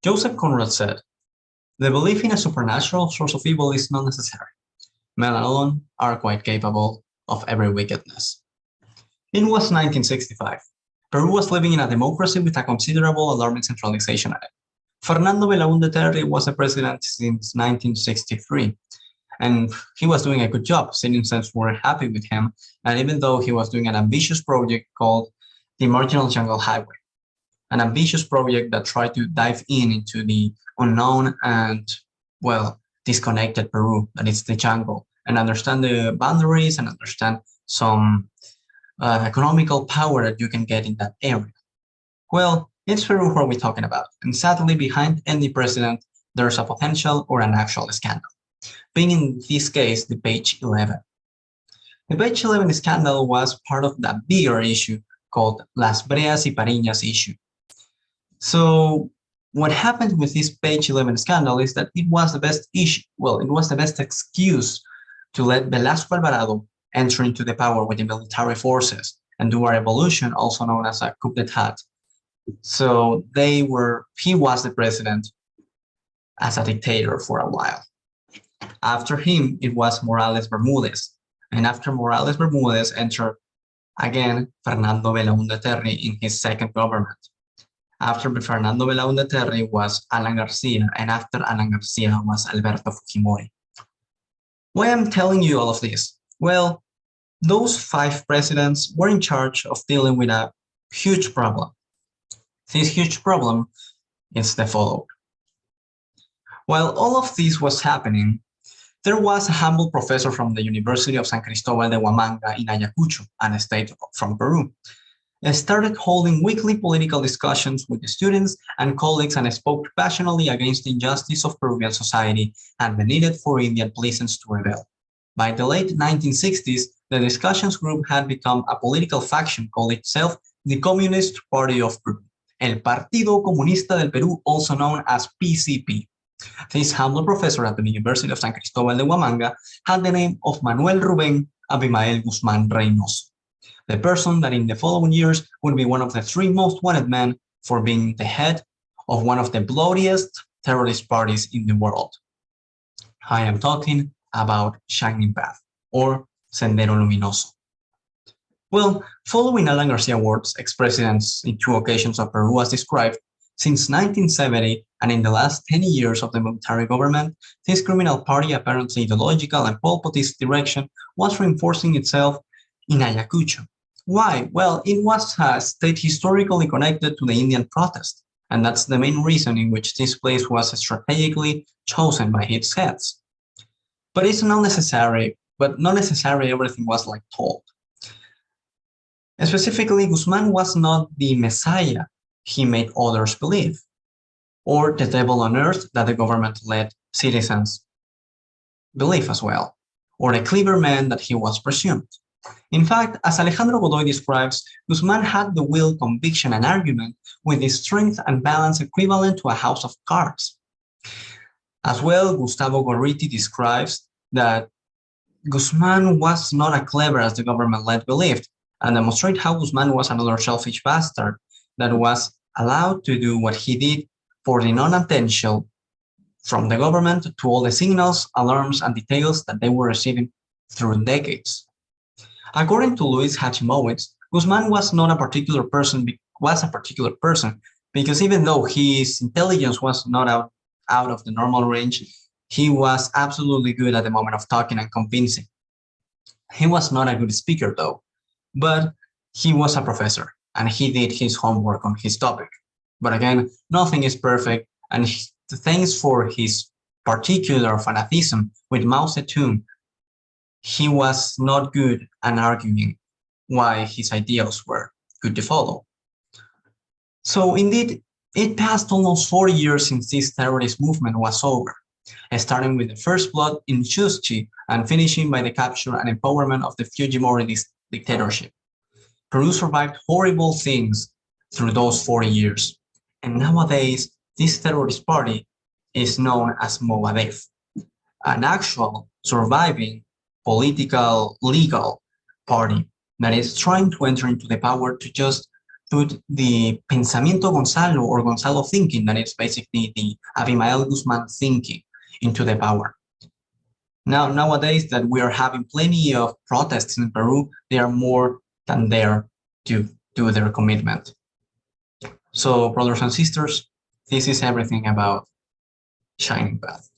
Joseph Conrad said, "The belief in a supernatural source of evil is not necessary. Men alone are quite capable of every wickedness." It was 1965. Peru was living in a democracy with a considerable alarming centralization in it. Fernando Belaúnde Terry was the president since 1963, and he was doing a good job. Citizens were happy with him, and even though he was doing an ambitious project called the Marginal Jungle Highway, an ambitious project that tried to dive into the unknown and, well, disconnected Peru, that is the jungle, and understand the boundaries and understand some economical power that you can get in that area. Well, it's Peru who are we talking about, and sadly behind any president, there's a potential or an actual scandal, being in this case the Page 11. The Page 11 scandal was part of the bigger issue called Las Breas y Pariñas issue. So what happened with this Page 11 scandal is that it was the best issue, well, it was the best excuse to let Velasco Alvarado enter into the power with the military forces and do a revolution, also known as a coup d'etat. So he was the president as a dictator for a while. After him, it was Morales Bermudez. And after Morales Bermudez entered again Fernando Belaúnde Terry in his second government. After Fernando Belaúnde Terry was Alan Garcia, and after Alan Garcia was Alberto Fujimori. Why am I telling you all of this? Well, those 5 presidents were in charge of dealing with a huge problem. This huge problem is the following. While all of this was happening, there was a humble professor from the University of San Cristobal de Huamanga in Ayacucho, an state from Peru, and started holding weekly political discussions with the students and colleagues and spoke passionately against the injustice of Peruvian society and the need for Indian peasants to rebel. By the late 1960s, the discussions group had become a political faction called itself the Communist Party of Peru, El Partido Comunista del Perú, also known as PCP. This humble professor at the University of San Cristobal de Huamanga had the name of Manuel Rubén Abimael Guzmán Reynoso, the person that in the following years would be one of the 3 most wanted men for being the head of one of the bloodiest terrorist parties in the world. I am talking about Shining Path, or Sendero Luminoso. Well, following Alan Garcia words, ex-presidents in 2 occasions of Peru as described, since 1970 and in the last 10 years of the military government, this criminal party, apparently ideological and Pol Potist direction, was reinforcing itself in Ayacucho. Why? Well, it was a state historically connected to the Indian protest, and that's the main reason in which this place was strategically chosen by its heads. But it's not necessary everything was like told. Specifically, Guzman was not the messiah he made others believe, or the devil on earth that the government let citizens believe as well, or the clever man that he was presumed. In fact, as Alejandro Godoy describes, Guzman had the will, conviction, and argument with the strength and balance equivalent to a house of cards. As well, Gustavo Gorriti describes that Guzman was not as clever as the government-led believed, and demonstrate how Guzman was another selfish bastard that was allowed to do what he did for the non-attention from the government to all the signals, alarms, and details that they were receiving through decades. According to Luis Hachimowitz, Guzman was not a particular person, because even though his intelligence was not out of the normal range, he was absolutely good at the moment of talking and convincing. He was not a good speaker though, but he was a professor and he did his homework on his topic. But again, nothing is perfect, and thanks for his particular fanaticism with Mao Zedong, he was not good at arguing why his ideals were good to follow. So indeed, it passed almost 40 years since this terrorist movement was over, starting with the first blood in Chuschi and finishing by the capture and empowerment of the Fujimori dictatorship. Peru survived horrible things through those 40 years, and nowadays this terrorist party is known as Movadef, an actual surviving political legal party that is trying to enter into the power to just put the Pensamiento Gonzalo or Gonzalo thinking, that is basically the Abimael Guzman thinking, into the power. Now, nowadays that we are having plenty of protests in Peru, they are more than there to do their commitment. So, brothers and sisters, this is everything about Shining Path.